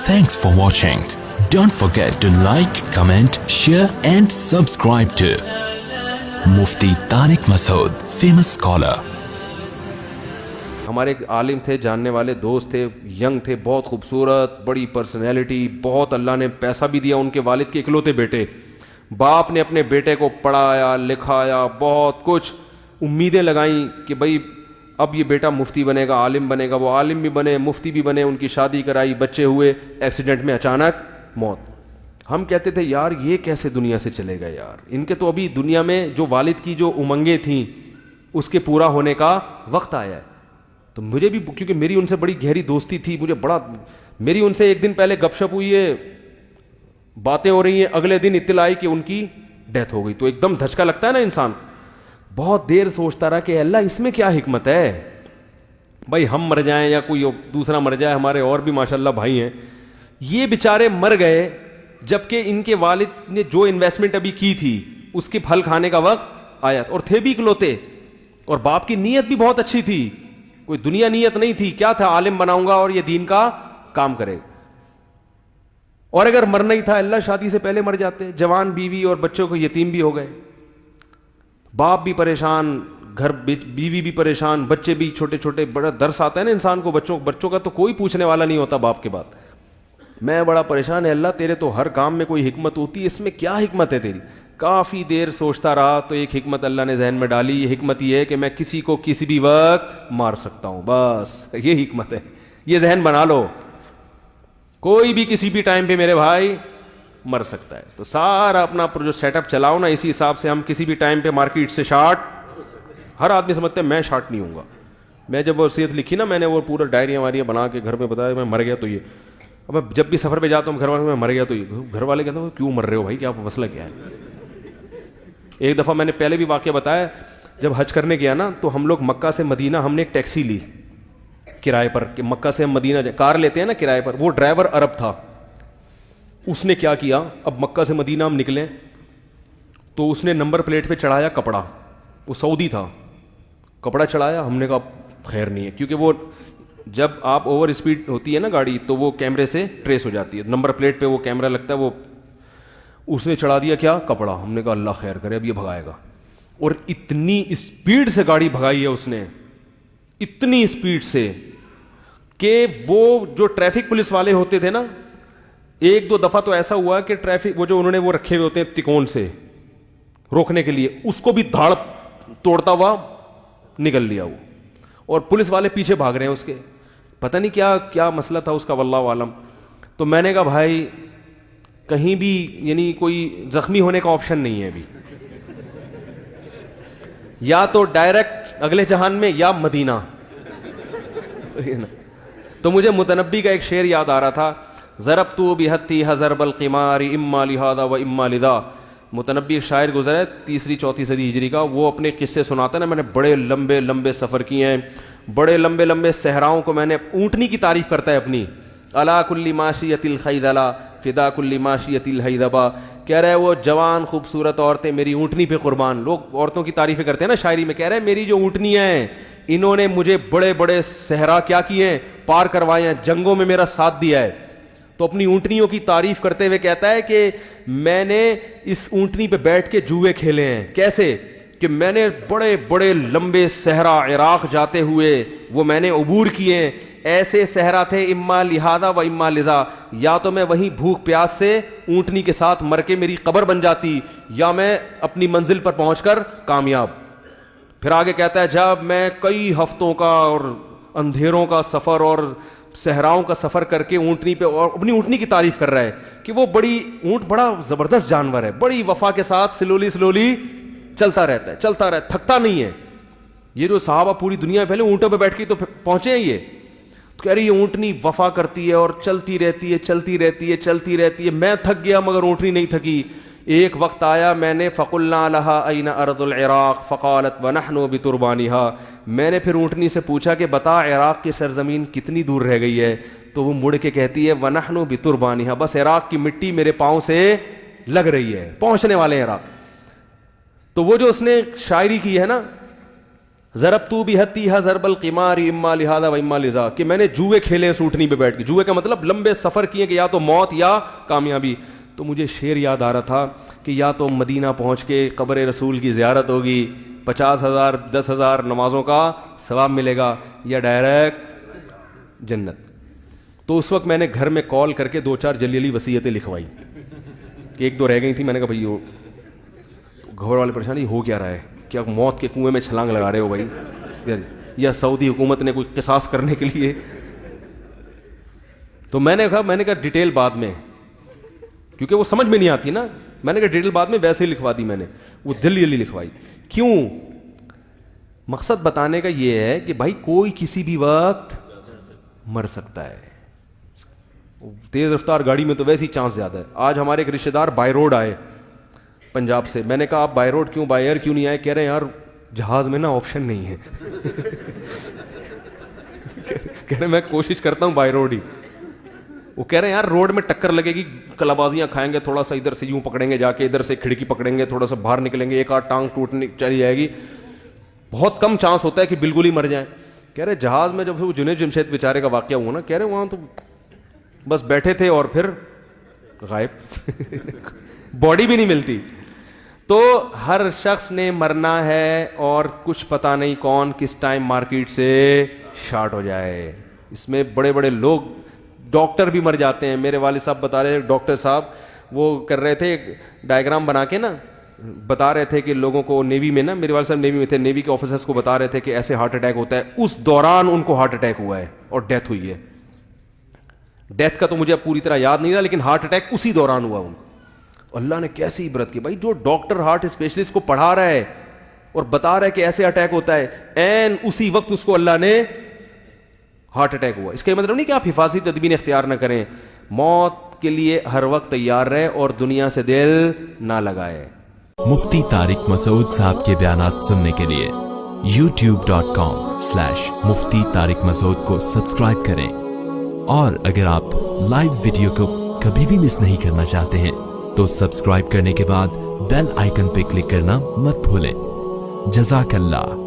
Thanks for watching. Don't forget to like, comment, share and subscribe to Mufti Tariq Masood, famous scholar. ہمارے ایک عالم تھے, جاننے والے دوست تھے, ینگ تھے, بہت خوبصورت, بڑی پرسنالٹی, بہت اللہ نے پیسہ بھی دیا. ان کے والد کے اکلوتے بیٹے, باپ نے اپنے بیٹے کو پڑھایا لکھایا, بہت کچھ امیدیں لگائیں کہ بھائی اب یہ بیٹا مفتی بنے گا, عالم بنے گا. وہ عالم بھی بنے, مفتی بھی بنے, ان کی شادی کرائی, بچے ہوئے, ایکسیڈنٹ میں اچانک موت. ہم کہتے تھے یار یہ کیسے دنیا سے چلے گئے یار, ان کے تو ابھی دنیا میں جو والد کی جو امنگیں تھیں اس کے پورا ہونے کا وقت آیا ہے. تو مجھے بھی, کیونکہ میری ان سے بڑی گہری دوستی تھی, مجھے بڑا, میری ان سے ایک دن پہلے گپ شپ ہوئی ہے, باتیں ہو رہی ہیں, اگلے دن اطلاع آئی کہ ان کی ڈیتھ ہو گئی. تو ایک دم دھچکا لگتا ہے نا انسان. بہت دیر سوچتا رہا کہ اللہ اس میں کیا حکمت ہے, بھائی ہم مر جائیں یا کوئی دوسرا مر جائے, ہمارے اور بھی ماشاءاللہ بھائی ہیں, یہ بیچارے مر گئے جبکہ ان کے والد نے جو انویسٹمنٹ ابھی کی تھی اس کے پھل کھانے کا وقت آیا. اور تھے بھی اکلوتے, اور باپ کی نیت بھی بہت اچھی تھی, کوئی دنیا نیت نہیں تھی, کیا تھا, عالم بناؤں گا اور یہ دین کا کام کرے. اور اگر مرنا ہی تھا اللہ شادی سے پہلے مر جاتے, جوان بیوی اور بچوں کو یتیم بھی ہو گئے, باپ بھی پریشان, گھر بیوی بھی پریشان, بچے بھی چھوٹے چھوٹے. بڑا درس آتا ہے نا انسان کو, بچوں کا تو کوئی پوچھنے والا نہیں ہوتا باپ کے بعد. میں بڑا پریشان ہے, اللہ تیرے تو ہر کام میں کوئی حکمت ہوتی ہے, اس میں کیا حکمت ہے تیری. کافی دیر سوچتا رہا تو ایک حکمت اللہ نے ذہن میں ڈالی. یہ حکمت یہ ہے کہ میں کسی کو کسی بھی وقت مار سکتا ہوں, بس یہ حکمت ہے. یہ ذہن بنا لو, کوئی بھی کسی بھی ٹائم پہ میرے بھائی مر سکتا ہے. تو سارا اپنا جو سیٹ اپ چلاؤ نا, اسی حساب سے ہم کسی بھی ٹائم پہ مارکیٹ سے شارٹ. ہر آدمی سمجھتے ہیں میں شارٹ نہیں ہوں گا. میں جب وصیت لکھی نا, میں نے وہ پورا ڈائریاں واریاں بنا کے گھر میں بتایا میں مر گیا تو یہ. اب جب بھی سفر پہ جاتا ہوں گھر والے میں مر گیا تو یہ, گھر والے کہتے ہیں کیوں مر رہے ہو بھائی, کیا مسئلہ کیا ہے. ایک دفعہ میں نے پہلے بھی واقعہ بتایا, جب حج کرنے گیا نا تو ہم لوگ مکہ سے مدینہ, ہم نے ایک ٹیکسی لی کرائے پر, کہ مکہ سے ہم مدینہ کار لیتے ہیں نا کرائے پر. وہ ڈرائیور عرب تھا. اس نے کیا کیا, اب مکہ سے مدینہ ہم نکلے تو اس نے نمبر پلیٹ پہ چڑھایا کپڑا. وہ سعودی تھا, کپڑا چڑھایا. ہم نے کہا خیر نہیں ہے, کیونکہ وہ جب آپ اوور اسپیڈ ہوتی ہے نا گاڑی تو وہ کیمرے سے ٹریس ہو جاتی ہے, نمبر پلیٹ پہ وہ کیمرہ لگتا ہے. وہ اس نے چڑھا دیا کیا, کپڑا. ہم نے کہا اللہ خیر کرے, اب یہ بھگائے گا. اور اتنی اسپیڈ سے گاڑی بھگائی ہے اس نے, اتنی اسپیڈ سے کہ وہ جو ٹریفک پولیس والے ہوتے تھے نا, ایک دو دفعہ تو ایسا ہوا کہ ٹریفک وہ جو انہوں نے وہ رکھے ہوئے ہوتے ہیں تکون سے روکنے کے لیے, اس کو بھی دھاڑ توڑتا ہوا نکل لیا وہ, اور پولیس والے پیچھے بھاگ رہے ہیں اس کے. پتہ نہیں کیا کیا مسئلہ تھا اس کا, واللہ عالم. تو میں نے کہا بھائی کہیں بھی یعنی کوئی زخمی ہونے کا آپشن نہیں ہے ابھی, یا تو ڈائریکٹ اگلے جہان میں یا مدینہ. تو مجھے متنبی کا ایک شعر یاد آ رہا تھا, ضربت بحتی ضرب القمار اما لہذا و اما لذا. متنبی ایک شاعر گزرا ہے 3ری-4 صدی ہجری کا, وہ اپنے قصے سناتا ہے نا, میں نے بڑے لمبے لمبے سفر کیے ہیں, بڑے لمبے لمبے صحراؤں کو میں نے. اونٹنی کی تعریف کرتا ہے اپنی, الا کل ماشیۃ الخیدلا فدا کل ماشیۃ الحیدبا. کہہ رہا ہے وہ جوان خوبصورت عورتیں میری اونٹنی پہ قربان. لوگ عورتوں کی تعریفیں کرتے ہیں نا شاعری میں, کہہ رہے ہیں میری جو اونٹنیاں ہیں انہوں نے مجھے بڑے بڑے صحرا کیا کیے ہیں, پار کروائے ہیں, جنگوں میں میرا ساتھ دیا ہے. تو اپنی اونٹنیوں کی تعریف کرتے ہوئے کہتا ہے کہ میں نے اس اونٹنی پہ بیٹھ کے جوئے کھیلے ہیں. کیسے کہ میں نے بڑے بڑے لمبے صحرا عراق جاتے ہوئے وہ میں نے عبور کیے ہیں. ایسے صحرا تھے اما لہذا و اما لذا, یا تو میں وہیں بھوک پیاس سے اونٹنی کے ساتھ مر کے میری قبر بن جاتی, یا میں اپنی منزل پر پہنچ کر کامیاب. پھر آگے کہتا ہے جب میں کئی ہفتوں کا اور اندھیروں کا سفر اور صحراؤں کا سفر کر کے اونٹنی پہ, اور اپنی اونٹنی کی تعریف کر رہا ہے کہ وہ بڑی اونٹ بڑا زبردست جانور ہے, بڑی وفا کے ساتھ سلولی چلتا رہتا ہے, چلتا رہتا, تھکتا نہیں ہے. یہ جو صحابہ پوری دنیا میں پہلے اونٹوں پہ بیٹھ کے تو پہنچے ہیں, یہ تو کہہ رہی ہے اونٹنی وفا کرتی ہے اور چلتی رہتی ہے, چلتی رہتی ہے, چلتی رہتی ہے. میں تھک گیا مگر اونٹنی نہیں تھکی. ایک وقت آیا میں نے فقلنا لها اين ارض العراق فقالت ونحن بتربانها. میں نے پھر اونٹنی سے پوچھا کہ بتا عراق کی سرزمین کتنی دور رہ گئی ہے, تو وہ مڑ کے کہتی ہے ونحن بتربانها, بس عراق کی مٹی میرے پاؤں سے لگ رہی ہے, پہنچنے والے ہیں عراق. تو وہ جو اس نے شاعری کی ہے نا, ضربت بحتیھا ضرب القمار اما لہذا و اما لذا, کہ میں نے جوئے کھیلے سوٹنی پہ بیٹھ کے. جوئے کا مطلب لمبے سفر کیے کہ یا تو موت یا کامیابی. تو مجھے شعر یاد آ رہا تھا کہ یا تو مدینہ پہنچ کے قبر رسول کی زیارت ہوگی, 50,000 10,000 نمازوں کا ثواب ملے گا, یا ڈائریکٹ جنت. تو اس وقت میں نے گھر میں کال کر کے 2-4 جلی وصیتیں لکھوائی کہ 1-2 رہ گئی تھیں. میں نے کہا بھائی گھر والے پریشانی ہو کیا رہا ہے, کیا موت کے کنویں میں چھلانگ لگا رہے ہو بھائی, یا سعودی حکومت نے کوئی قصاص کرنے کے لیے. تو میں نے کہا ڈیٹیل بعد میں, کیونکہ وہ سمجھ میں نہیں آتی نا. میں نے کہا ڈیٹیل بعد میں, ویسے ہی لکھوا دی میں نے, وہ جلدی لکھوائی. کیوں؟ مقصد بتانے کا یہ ہے کہ بھائی کوئی کسی بھی وقت مر سکتا ہے. تیز رفتار گاڑی میں تو ویسے ہی چانس زیادہ ہے. آج ہمارے ایک رشتے دار بائی روڈ آئے پنجاب سے. میں نے کہا آپ بائی روڈ کیوں, بائی ایئر کیوں نہیں آئے؟ کہہ رہے ہیں یار جہاز میں نا آپشن نہیں ہے. کہہ رہے میں کوشش کرتا ہوں بائی روڈ ہی. وہ کہہ رہے ہیں یار روڈ میں ٹکر لگے گی, کلابازیاں کھائیں گے, تھوڑا سا ادھر سے یوں پکڑیں گے جا کے, ادھر سے کھڑکی پکڑیں گے, تھوڑا سا باہر نکلیں گے, ایک آدھ ٹانگ ٹوٹنے چلی جائے گی, بہت کم چانس ہوتا ہے کہ بالکل ہی مر جائیں. کہہ رہے جہاز میں جب وہ جنید جمشید بیچارے کا واقعہ ہوا نا, کہہ رہے وہاں تو بس بیٹھے تھے اور پھر غائب, باڈی بھی نہیں ملتی. تو ہر شخص نے مرنا ہے اور کچھ پتا نہیں کون کس ٹائم مارکیٹ سے شارٹ ہو جائے. اس میں بڑے بڑے لوگ, ڈاکٹر بھی مر جاتے ہیں. میرے والد صاحب بتا رہے, ڈاکٹر صاحب وہ کر رہے تھے ڈائیگرام بنا کے نا, بتا رہے تھے کہ لوگوں کو نیوی میں نا, میرے والد صاحب نیوی میں تھے, نیوی کے آفیسرس کو بتا رہے تھے کہ ایسے ہارٹ اٹیک ہوتا ہے. اس دوران ان کو ہارٹ اٹیک ہوا ہے اور ڈیتھ ہوئی ہے. ڈیتھ کا تو مجھے اب پوری طرح یاد نہیں رہا, لیکن ہارٹ اٹیک اسی دوران ہوا ان کو. اللہ نے کیسی عبرت کی بھائی, جو ڈاکٹر ہارٹ اسپیشلسٹ کو پڑھا رہا ہے اور بتا رہا ہے کہ ایسے اٹیک ہوتا ہے, این اسی وقت اس کو اللہ نے ہارٹ اٹیک ہوا. اس کا مطلب نہیں کہ آپ حفاظتی تدبیر اختیار نہ کریں, موت کے لیے ہر وقت تیار رہیں اور دنیا سے دل نہ لگائے. مفتی طارق مسعود صاحب کے بیانات سننے کے لیے youtube.com/مفتی طارق مسعود کو سبسکرائب کریں, اور اگر آپ لائیو ویڈیو کو کبھی بھی مس نہیں کرنا چاہتے ہیں تو سبسکرائب کرنے کے بعد بیل آئیکن پہ کلک کرنا مت بھولیں. جزاک اللہ.